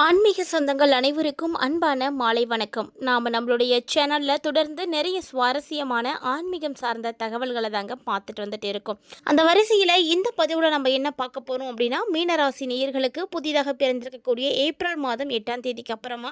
ஆன்மீக சொந்தங்கள் அனைவருக்கும் அன்பான மாலை வணக்கம். நாம் நம்மளுடைய சேனலில் தொடர்ந்து நிறைய சுவாரஸ்யமான ஆன்மீகம் சார்ந்த தகவல்களை தாங்க பார்த்துட்டு வந்துட்டு இருக்கோம். அந்த வரிசையில் இந்த பதிவில் நம்ம என்ன பார்க்க போகிறோம் அப்படின்னா, மீனராசி நேயர்களுக்கு புதிதாக பிறந்திருக்கக்கூடிய ஏப்ரல் மாதம் 8ஆம் தேதிக்கு அப்புறமா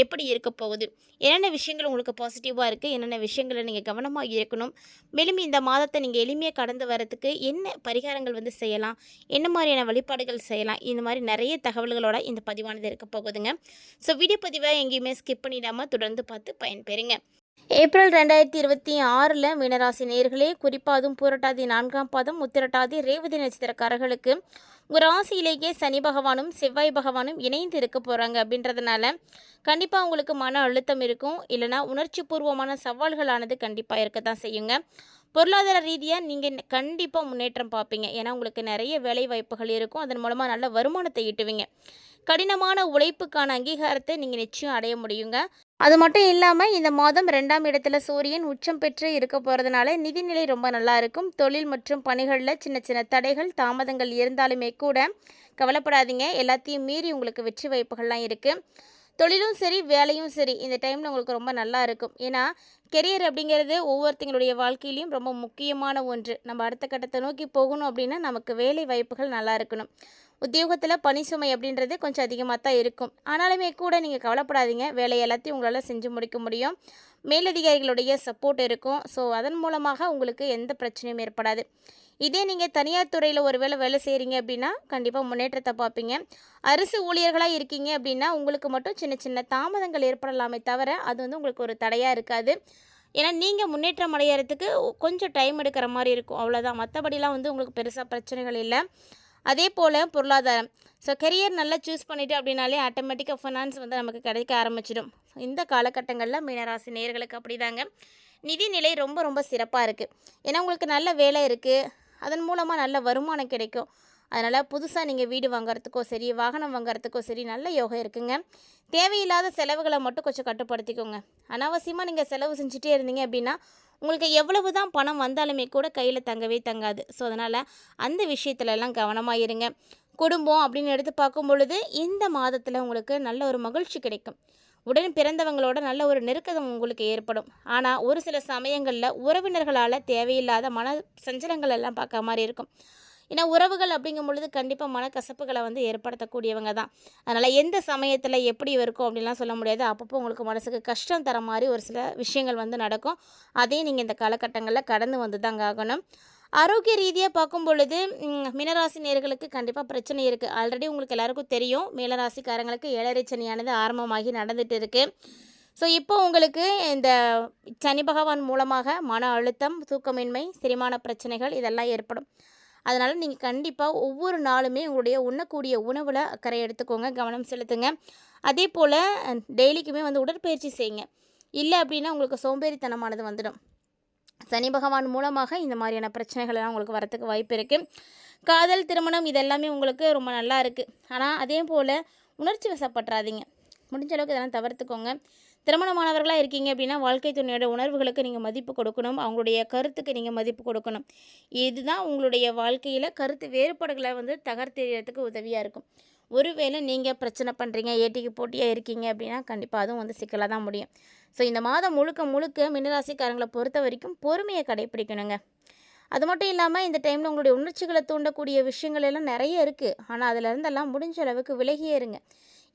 எப்படி இருக்க போகுது, என்னென்ன விஷயங்கள் உங்களுக்கு பாசிட்டிவாக இருக்குது, என்னென்ன விஷயங்களை நீங்கள் கவனமாக இருக்கணும், மேலும் இந்த மாதத்தை நீங்கள் எளிமையாக கடந்து வரதுக்கு என்ன பரிகாரங்கள் செய்யலாம், என்ன மாதிரியான வழிபாடுகள் செய்யலாம், இந்த மாதிரி நிறைய தகவல்களோட இந்த பதிவானது இருக்க போகுதுங்க. ஸோ வீடியோ பதிவை எங்கேயுமே ஸ்கிப் பண்ணிடாமல் தொடர்ந்து பார்த்து பயன்பெறுங்க. ஏப்ரல் 2026 மீனராசி நேயர்களே, குறிப்பாக அதுவும் பூரட்டாதி 4ஆம் பாதம், உத்திரட்டாதி, ரேவதி நட்சத்திரக்காரர்களுக்கு ஒரு ராசியிலேயே சனி பகவானும் செவ்வாய் பகவானும் இணைந்து இருக்க போகிறாங்க. அப்படின்றதுனால கண்டிப்பாக உங்களுக்கு மன அழுத்தம் இருக்கும், இல்லைனா உணர்ச்சி பூர்வமான சவால்களானது கண்டிப்பாக இருக்க தான் செய்யுங்க. பொருளாதார ரீதியாக நீங்கள் கண்டிப்பாக முன்னேற்றம் பார்ப்பீங்க. ஏன்னா உங்களுக்கு நிறைய வேலை வாய்ப்புகள் இருக்கும், அதன் மூலமாக நல்ல வருமானத்தை ஈட்டுவீங்க. கடினமான உழைப்புக்கான அங்கீகாரத்தை நீங்கள் நிச்சயம் அடைய முடியுங்க. அது மட்டும் இல்லாமல் இந்த மாதம் 2ஆம் இடத்துல சூரியன் உச்சம் பெற்று இருக்க போகிறதுனால நிதிநிலை ரொம்ப நல்லா இருக்கும். தொழில் மற்றும் பணிகளில் சின்ன சின்ன தடைகள் தாமதங்கள் இருந்தாலுமே கூட கவலைப்படாதீங்க, எல்லாத்தையும் மீறி உங்களுக்கு வெற்றி வாய்ப்புகள்லாம் இருக்குது. தொழிலும் சரி வேலையும் சரி இந்த டைமில் உங்களுக்கு ரொம்ப நல்லா இருக்கும். ஏன்னா கெரியர் அப்படிங்கிறது ஒவ்வொருத்தங்களுடைய வாழ்க்கையிலையும் ரொம்ப முக்கியமான ஒன்று. நம்ம அடுத்த கட்டத்தை நோக்கி போகணும் அப்படின்னா நமக்கு வேலை வாய்ப்புகள் நல்லா இருக்கணும். உத்தியோகத்தில் பணி சுமை அப்படின்றது கொஞ்சம் அதிகமாக தான் இருக்கும். ஆனாலுமே கூட நீங்கள் கவலைப்படாதீங்க, வேலை எல்லாத்தையும் உங்களால் செஞ்சு முடிக்க முடியும். மேலதிகாரிகளுடைய சப்போர்ட் இருக்கும். ஸோ அதன் மூலமாக உங்களுக்கு எந்த பிரச்சனையும் ஏற்படாது. இதே நீங்கள் தனியார் துறையில் ஒரு வேலை செய்கிறீங்க அப்படின்னா கண்டிப்பாக முன்னேற்றத்தை பார்ப்பீங்க. அரசு ஊழியர்களாக இருக்கீங்க அப்படின்னா உங்களுக்கு மட்டும் சின்ன சின்ன தாமதங்கள் ஏற்படலாமே தவிர அது உங்களுக்கு ஒரு தடையாக இருக்காது. ஏன்னா நீங்கள் முன்னேற்றம் அடையிறதுக்கு கொஞ்சம் டைம் எடுக்கிற மாதிரி இருக்கும், அவ்வளோதான். மற்றபடிலாம் உங்களுக்கு பெருசாக பிரச்சனைகள் இல்லை. அதே போல் பொருளாதாரம், ஸோ கெரியர் நல்லா சூஸ் பண்ணிவிட்டு அப்படின்னாலே ஆட்டோமேட்டிக்காக ஃபினான்ஸ் நமக்கு கிடைக்க ஆரம்பிச்சிடும். இந்த காலகட்டங்களில் மீனராசி நேயர்களுக்கு அப்படி தாங்க. நிதிநிலை ரொம்ப ரொம்ப சிறப்பாக இருக்குது. ஏன்னா உங்களுக்கு நல்ல வேலை இருக்குது, அதன் மூலமாக நல்ல வருமானம் கிடைக்கும். அதனால் புதுசாக நீங்கள் வீடு வாங்குறதுக்கோ சரி, வாகனம் வாங்குறதுக்கோ சரி நல்ல யோகம் இருக்குங்க. தேவையில்லாத செலவுகளை மட்டும் கொஞ்சம் கட்டுப்படுத்திக்கோங்க. அனாவசியமாக நீங்கள் செலவு செஞ்சுட்டே இருந்தீங்க அப்படின்னா உங்களுக்கு எவ்வளவு தான் பணம் வந்தாலுமே கூட கையில் தங்கவே தங்காது. ஸோ அதனால் அந்த விஷயத்துலலாம் கவனமாக இருங்க. குடும்பம் அப்படின்னு எடுத்து பார்க்கும் பொழுது இந்த மாதத்தில் உங்களுக்கு நல்ல ஒரு மகிழ்ச்சி கிடைக்கும். உடன் பிறந்தவங்களோட நல்ல ஒரு நெருக்கம் உங்களுக்கு ஏற்படும். ஆனால் ஒரு சில சமயங்களில் உறவினர்களால் தேவையில்லாத மன சஞ்சலங்கள் எல்லாம் பார்க்க மாதிரி இருக்கும். ஏன்னா உறவுகள் அப்படிங்கும் பொழுது கண்டிப்பாக மனக்கசப்புகளை ஏற்படுத்தக்கூடியவங்க தான். அதனால் எந்த சமயத்தில் எப்படி இருக்கும் அப்படின்லாம் சொல்ல முடியாது. அப்பப்போ உங்களுக்கு மனசுக்கு கஷ்டம் தர மாதிரி ஒரு சில விஷயங்கள் நடக்கும். அதையும் நீங்கள் இந்த காலகட்டங்களில் கடந்து வந்து தாங்க ஆகணும். ஆரோக்கிய ரீதியாக பார்க்கும் பொழுது மீனராசி நேயர்களுக்கு கண்டிப்பாக பிரச்சனை இருக்குது. ஆல்ரெடி உங்களுக்கு எல்லாருக்கும் தெரியும், மீனராசிக்காரங்களுக்கு 7.5 சனியானது ஆரம்பமாகி நடந்துகிட்டு இருக்குது. ஸோ இப்போ உங்களுக்கு இந்த சனி பகவான் மூலமாக மன அழுத்தம், தூக்கமின்மை, செரிமான பிரச்சனைகள் இதெல்லாம் ஏற்படும். அதனால் நீங்கள் கண்டிப்பாக ஒவ்வொரு நாளுமே உங்களுடைய உண்ணக்கூடிய உணவில் அக்கறை எடுத்துக்கோங்க, கவனம் செலுத்துங்க. அதே போல் டெய்லிக்குமே உடற்பயிற்சி செய்யுங்க. இல்லை அப்படின்னா உங்களுக்கு சோம்பேறித்தனமானது வந்துடும். சனி பகவான் மூலமாக இந்த மாதிரியான பிரச்சனைகள்லாம் உங்களுக்கு வரத்துக்கு வாய்ப்பு இருக்குது. காதல், திருமணம் இதெல்லாமே உங்களுக்கு ரொம்ப நல்லா இருக்குது. ஆனால் அதே போல் உணர்ச்சி வசப்பட்டுறாதீங்க. முடிஞ்ச அளவுக்கு இதெல்லாம் தவிர்த்துக்கோங்க. திருமணமானவர்களாக இருக்கீங்க அப்படின்னா வாழ்க்கை துணையோட உணர்வுகளுக்கு நீங்கள் மதிப்பு கொடுக்கணும், அவங்களுடைய கருத்துக்கு நீங்கள் மதிப்பு கொடுக்கணும். இதுதான் உங்களுடைய வாழ்க்கையில் கருத்து வேறுபாடுகளை தகர்த்தெறியறதுக்கு உதவியாக இருக்கும். ஒருவேளை நீங்கள் பிரச்சனை பண்ணுறீங்க, ஏட்டிக்கு போட்டியாக இருக்கீங்க அப்படின்னா கண்டிப்பாக அதுவும் சிக்கலாக தான் முடியும். ஸோ இந்த மாதம் முழுக்க முழுக்க மீனராசிக்காரங்களை பொறுத்த வரைக்கும் பொறுமையை கடைப்பிடிக்கணுங்க. அது மட்டும் இல்லாமல் இந்த டைமில் உங்களுடைய உணர்ச்சிகளை தூண்டக்கூடிய விஷயங்கள் எல்லாம் நிறைய இருக்குது. ஆனால் அதிலிருந்தெல்லாம் முடிஞ்ச அளவுக்கு விலகியே இருங்க.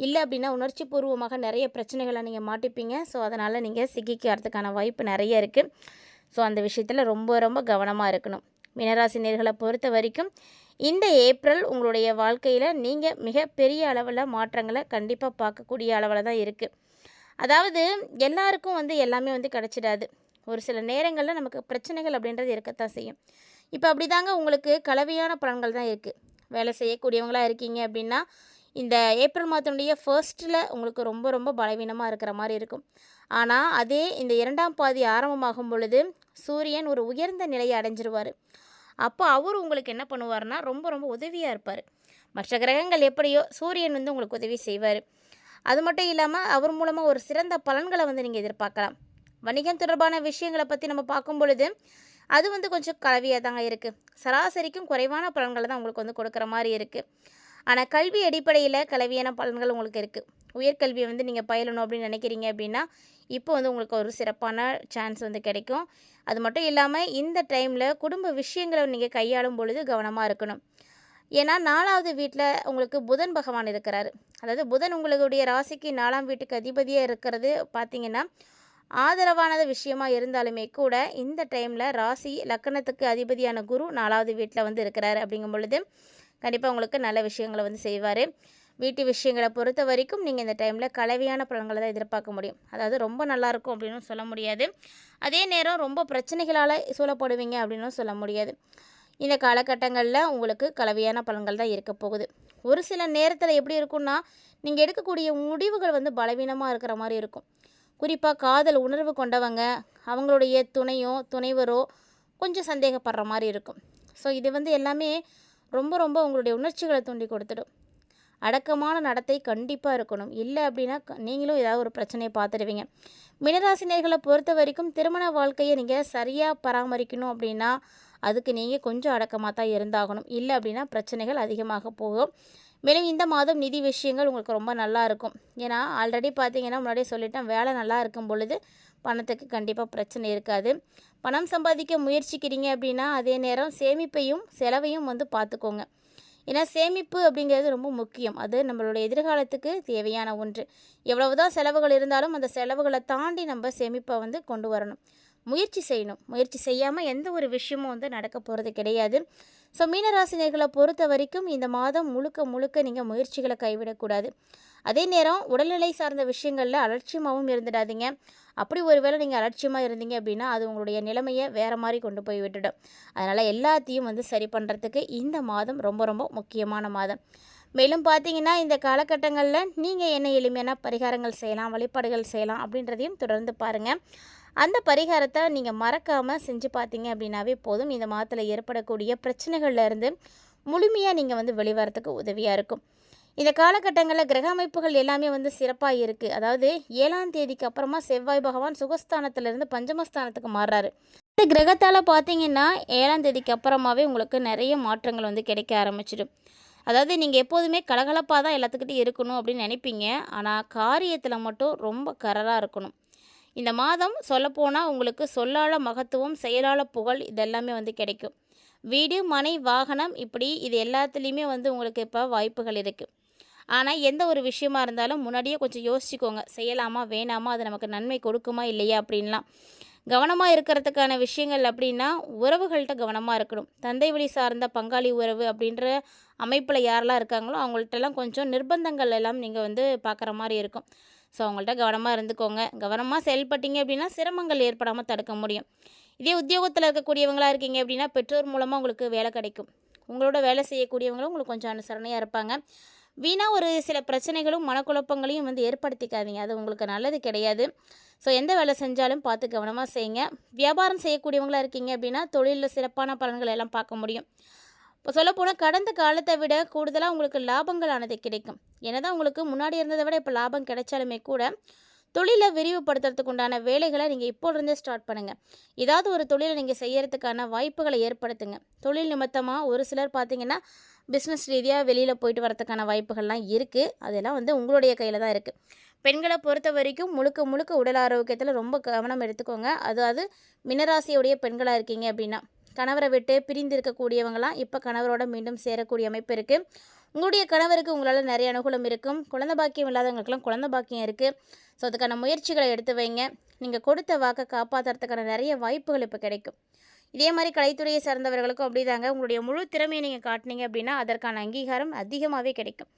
இல்லை அப்படின்னா உணர்ச்சி பூர்வமாக நிறைய பிரச்சனைகளை நீங்கள் மாட்டிப்பீங்க. ஸோ அதனால் நீங்கள் சிக்கிக்கிறதுக்கான வாய்ப்பு நிறைய இருக்குது. ஸோ அந்த விஷயத்தில் ரொம்ப ரொம்ப கவனமாக இருக்கணும். மீனராசி நேயர்களை பொறுத்த வரைக்கும் இந்த ஏப்ரல் உங்களுடைய வாழ்க்கையில் நீங்கள் மிகப்பெரிய அளவில் மாற்றங்களை கண்டிப்பாக பார்க்கக்கூடிய அளவில் தான் இருக்குது. அதாவது எல்லாருக்கும் எல்லாமே கிடச்சிடாது. ஒரு சில நேரங்களில் நமக்கு பிரச்சனைகள் அப்படின்றது இருக்கத்தான் செய்யும். இப்போ அப்படி தாங்க உங்களுக்கு கலவையான பலன்கள் தான் இருக்குது. வேலை செய்யக்கூடியவங்களாக இருக்கீங்க அப்படின்னா இந்த ஏப்ரல் மாதத்தினுடைய ஃபர்ஸ்ட்டில் உங்களுக்கு ரொம்ப ரொம்ப பலவீனமாக இருக்கிற மாதிரி இருக்கும். ஆனால் அதே இந்த 2ஆம் பாதி ஆரம்பமாகும் பொழுது சூரியன் ஒரு உயர்ந்த நிலையை அடைஞ்சிருவார். அப்போ அவர் உங்களுக்கு என்ன பண்ணுவார்னா ரொம்ப ரொம்ப உதவியாக இருப்பார். மற்ற கிரகங்கள் எப்படியோ சூரியன் உங்களுக்கு உதவி செய்வார். அது மட்டும் இல்லாமல் அவர் மூலமாக ஒரு சிறந்த பலன்களை நீங்கள் எதிர்பார்க்கலாம். வணிகம் தொடர்பான விஷயங்களை பற்றி நம்ம பார்க்கும் பொழுது அது கொஞ்சம் கலவையாக தாங்க இருக்குது. சராசரிக்கும் குறைவான பலன்களை தான் உங்களுக்கு கொடுக்குற மாதிரி இருக்குது. ஆனால் கல்வி அடிப்படையில் கலவையான பலன்கள் உங்களுக்கு இருக்குது. உயர்கல்வியை வந்து நீங்கள் பயிலணும் அப்படின்னு நினைக்கிறீங்க அப்படின்னா இப்போ வந்து உங்களுக்கு ஒரு சிறப்பான சான்ஸ் வந்து கிடைக்கும். அது மட்டும் இல்லாமல் இந்த டைமில் குடும்ப விஷயங்களை நீங்கள் கையாளும் பொழுது கவனமாக இருக்கணும். ஏன்னா 4வது வீட்டில் உங்களுக்கு புதன் பகவான் இருக்கிறாரு. அதாவது புதன் உங்களுடைய ராசிக்கு 4ஆம் வீட்டுக்கு அதிபதியாக இருக்கிறது பார்த்திங்கன்னா ஆதரவானது விஷயமா இருந்தாலுமே கூட இந்த டைமில் ராசி லக்கணத்துக்கு அதிபதியான குரு 4வது வீட்டில் வந்து இருக்கிறாரு. அப்படிங்கும் பொழுது கண்டிப்பாக உங்களுக்கு நல்ல விஷயங்களை வந்து செய்வார். வீட்டு விஷயங்களை பொறுத்த வரைக்கும் நீங்கள் இந்த டைமில் கலவையான பலன்களை தான் எதிர்பார்க்க முடியும். அதாவது ரொம்ப நல்லாயிருக்கும் அப்படின்னு சொல்ல முடியாது, அதே நேரம் ரொம்ப பிரச்சனைகளால் சூழப்படுவீங்க அப்படின்னும் சொல்ல முடியாது. இந்த காலகட்டங்களில் உங்களுக்கு கலவையான பலன்கள் தான் இருக்க போகுது. ஒரு சில நேரத்தில் எப்படி இருக்குன்னா நீங்கள் எடுக்கக்கூடிய முடிவுகள் வந்து பலவீனமாக இருக்கிற மாதிரி இருக்கும். குறிப்பாக காதல் உணர்வு கொண்டவங்க அவங்களுடைய துணையோ துணைவரோ கொஞ்சம் சந்தேகப்படுற மாதிரி இருக்கும். ஸோ இது வந்து எல்லாமே ரொம்ப ரொம்ப உங்களுடைய உணர்ச்சிகளை தூண்டி கொடுத்துடும். அடக்கமான நடத்தை கண்டிப்பாக இருக்கணும். இல்லை அப்படின்னா நீங்களும் ஏதாவது ஒரு பிரச்சனையை பார்த்துடுவீங்க. மினராசினியர்களை பொறுத்த வரைக்கும் திருமண வாழ்க்கையை நீங்கள் சரியாக பராமரிக்கணும் அப்படின்னா அதுக்கு நீங்கள் கொஞ்சம் அடக்கமாக தான் இருந்தாகணும். இல்லை அப்படின்னா பிரச்சனைகள் அதிகமாக போகும். மேலும் இந்த மாதம் நிதி விஷயங்கள் உங்களுக்கு ரொம்ப நல்லா இருக்கும். ஏன்னா ஆல்ரெடி பார்த்தீங்கன்னா முன்னாடியே சொல்லிட்டேன், வேலை நல்லா இருக்கும் பொழுது பணத்துக்கு கண்டிப்பாக பிரச்சனை இருக்காது. பணம் சம்பாதிக்க முயற்சிக்கிறீங்க அப்படின்னா அதே நேரம் சேமிப்பையும் செலவையும் வந்து பார்த்துக்கோங்க. ஏன்னா சேமிப்பு அப்படிங்கிறது ரொம்ப முக்கியம். அது நம்மளுடைய எதிர்காலத்துக்கு தேவையான ஒன்று. எவ்வளவுதான் செலவுகள் இருந்தாலும் அந்த செலவுகளை தாண்டி நம்ம சேமிப்பை வந்து கொண்டு வரணும். முயற்சி செய்யணும். முயற்சி செய்யாமல் எந்த ஒரு விஷயமும் வந்து நடக்க போகிறது கிடையாது. ஸோ மீனராசினியர்களை பொறுத்த வரைக்கும் இந்த மாதம் முழுக்க முழுக்க நீங்கள் முயற்சிகளை கைவிடக்கூடாது. அதே நேரம் உடல்நிலை சார்ந்த விஷயங்களில் அலட்சியமாகவும் இருந்துடாதீங்க. அப்படி ஒருவேளை நீங்கள் அலட்சியமாக இருந்தீங்க அப்படின்னா அது உங்களுடைய நிலைமையை வேறு மாதிரி கொண்டு போய் விட்டுடும். அதனால் எல்லாத்தையும் வந்து சரி பண்ணுறதுக்கு இந்த மாதம் ரொம்ப ரொம்ப முக்கியமான மாதம். மேலும் பார்த்தீங்கன்னா இந்த காலகட்டங்களில் நீங்கள் என்ன எளிமையான பரிகாரங்கள் செய்யலாம், வழிபாடுகள் செய்யலாம் அப்படின்றதையும் தொடர்ந்து பாருங்கள். அந்த பரிகாரத்தை நீங்கள் மறக்காமல் செஞ்சு பார்த்தீங்க அப்படின்னாவே போதும். இந்த மாதத்தில் ஏற்படக்கூடிய பிரச்சனைகள்லேருந்து முழுமையாக நீங்கள் வந்து வெளிவரத்துக்கு உதவியாக இருக்கும். இந்த காலகட்டங்களில் கிரக அமைப்புகள் எல்லாமே வந்து சிறப்பாக இருக்குது. அதாவது 7ஆம் தேதிக்கு அப்புறமா செவ்வாய் பகவான் சுகஸ்தானத்திலிருந்து பஞ்சமஸ்தானத்துக்கு மாறுறாரு. இந்த கிரகத்தால் பார்த்தீங்கன்னா 7ஆம் தேதிக்கு அப்புறமாவே உங்களுக்கு நிறைய மாற்றங்கள் வந்து கிடைக்க ஆரம்பிச்சிடும். அதாவது நீங்கள் எப்போதுமே கலகலப்பாக தான் எல்லாத்துக்கிட்டையும் இருக்கணும் அப்படின்னு நினைப்பீங்க. ஆனால் காரியத்தில் மட்டும் ரொம்ப கரராக இருக்கணும். இந்த மாதம் சொல்லப்போனால் உங்களுக்கு சொல்லால மகத்துவம், செயலால புகழ் இதெல்லாமே வந்து கிடைக்கும். வீடு, மனை, வாகனம் இப்படி இது எல்லாத்துலேயுமே வந்து உங்களுக்கு இப்போ வாய்ப்புகள் இருக்குது. ஆனால் எந்த ஒரு விஷயமா இருந்தாலும் முன்னாடியே கொஞ்சம் யோசிச்சுக்கோங்க. செய்யலாமா வேணாமா, அது நமக்கு நன்மை கொடுக்குமா இல்லையா அப்படின்லாம். கவனமாக இருக்கிறதுக்கான விஷயங்கள் அப்படின்னா உறவுகள்கிட்ட கவனமாக இருக்கணும். தந்தை வழி சார்ந்த பங்காளி உறவு அப்படின்ற அமைப்பில் யாரெல்லாம் இருக்காங்களோ அவங்கள்ட்டெல்லாம் கொஞ்சம் நிர்பந்தங்கள் எல்லாம் நீங்கள் வந்து பார்க்குற மாதிரி இருக்கும். ஸோ அவங்கள்ட்ட கவனமாக இருந்துக்கோங்க. கவனமாக செயல்பட்டீங்க அப்படின்னா சிரமங்கள் ஏற்படாமல் தடுக்க முடியும். இதே உத்தியோகத்தில் இருக்கக்கூடியவங்களாக இருக்கீங்க அப்படின்னா பெற்றோர் மூலமாக உங்களுக்கு வேலை கிடைக்கும். உங்களோட வேலை செய்யக்கூடியவங்களும் உங்களுக்கு கொஞ்சம் அனுசரணையாக இருப்பாங்க. வீணாக ஒரு சில பிரச்சனைகளும் மனக்குழப்பங்களையும் வந்து ஏற்படுத்திக்காதீங்க. அது உங்களுக்கு நல்லது கிடையாது. ஸோ எந்த வேலை செஞ்சாலும் பார்த்து கவனமாக செய்யுங்க. வியாபாரம் செய்யக்கூடியவங்களாக இருக்கீங்க அப்படின்னா தொழிலில் சிறப்பான பலன்கள் எல்லாம் பார்க்க முடியும். இப்போ சொல்லப்போனால் கடந்த காலத்தை விட கூடுதலாக உங்களுக்கு லாபங்களானது கிடைக்கும். என்னதான் உங்களுக்கு முன்னாடி இருந்ததை விட இப்போ லாபம் கிடைச்சாலுமே கூட தொழிலை விரிவுபடுத்துறதுக்கு உண்டான வேலைகளை நீங்கள் இப்போலேருந்தே ஸ்டார்ட் பண்ணுங்கள். ஏதாவது ஒரு தொழிலை நீங்கள் செய்கிறதுக்கான வாய்ப்புகளை ஏற்படுத்துங்க. தொழில் நிமித்தமாக ஒரு சிலர் பார்த்திங்கன்னா பிஸ்னஸ் ரீதியாக வெளியில் போயிட்டு வரதுக்கான வாய்ப்புகள்லாம் இருக்குது. அதெல்லாம் வந்து உங்களுடைய கையில் தான் இருக்குது. பெண்களை பொறுத்த வரைக்கும் முழுக்க முழுக்க உடல் ஆரோக்கியத்தில் ரொம்ப கவனம் எடுத்துக்கோங்க. அதாவது மினராசியுடைய பெண்களாக இருக்கீங்க அப்படின்னா கணவரை விட்டு பிரிந்து இருக்கக்கூடியவங்களாம் இப்போ கணவரோட மீண்டும் சேரக்கூடிய அமைப்பு இருக்குது. உங்களுடைய கணவருக்கு உங்களால் நிறைய அனுகூலம் இருக்கும். குழந்தை பாக்கியம் இல்லாதவங்களுக்கெல்லாம் குழந்தை பாக்கியம் இருக்குது. ஸோ அதுக்கான முயற்சிகளை எடுத்து வைங்க. நீங்கள் கொடுத்த வாக்கை காப்பாற்றுறதுக்கான நிறைய வாய்ப்புகள் இப்போ கிடைக்கும். இதே மாதிரி கலைத்துறையை சார்ந்தவர்களுக்கும் அப்படி தாங்க. உங்களுடைய முழு திறமையை நீங்கள் காட்டினீங்க அப்படின்னா அதற்கான அங்கீகாரம் அதிகமாகவே கிடைக்கும்.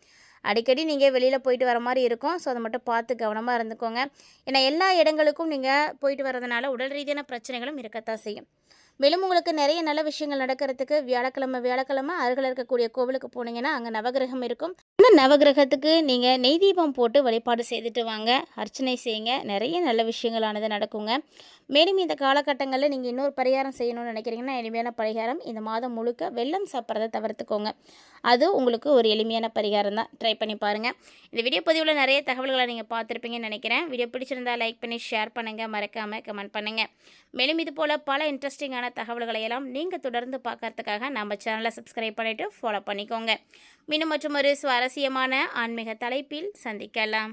அடிக்கடி நீங்கள் வெளியில் போயிட்டு வர மாதிரி இருக்கும். ஸோ அதை மட்டும் பார்த்து கவனமாக இருந்துக்கோங்க. ஏன்னா எல்லா இடங்களுக்கும் நீங்கள் போயிட்டு வரதுனால உடல் ரீதியான பிரச்சனைகளும் இருக்கத்தான் செய்யும். மேலும் உங்களுக்கு நிறைய நல்ல விஷயங்கள் நடக்கிறதுக்கு வியாழக்கிழமை அருகில் இருக்கக்கூடிய கோவிலுக்கு போனீங்கன்னா அங்கே நவகிரகம் இருக்கும். அந்த நவகிரகத்துக்கு நீங்கள் நெய் தீபம் போட்டு வழிபாடு செய்துட்டு வாங்க. அர்ச்சனை செய்யுங்க. நிறைய நல்ல விஷயங்களானது நடக்குங்க. மேலும் இந்த காலகட்டங்களில் நீங்கள் இன்னொரு பரிகாரம் செய்யணும்னு நினைக்கிறீங்கன்னா எளிமையான பரிகாரம் இந்த மாதம் முழுக்க வெல்லம் சாப்பிட்றத தவிர்த்துக்கோங்க. அது உங்களுக்கு ஒரு எளிமையான பரிகாரம் தான். ட்ரை பண்ணி பாருங்கள். இந்த வீடியோ பதிவில் நிறைய தகவல்களை நீங்கள் பார்த்துருப்பீங்கன்னு நினைக்கிறேன். வீடியோ பிடிச்சிருந்தால் லைக் பண்ணி ஷேர் பண்ணுங்கள். மறக்காமல் கமெண்ட் பண்ணுங்கள். மேலும் இது போல் பல இன்ட்ரெஸ்டிங்கான தகவல்களை எல்லாம் நீங்கள் தொடர்ந்து பார்க்கறதுக்காக நம்ம சேனலை சப்ஸ்கிரைப் பண்ணிவிட்டு ஃபாலோ பண்ணிக்கோங்க. மீண்டும் மற்றும் ஒரு சுவாரஸ்யமான ஆன்மீக தலைப்பில் சந்திக்கலாம்.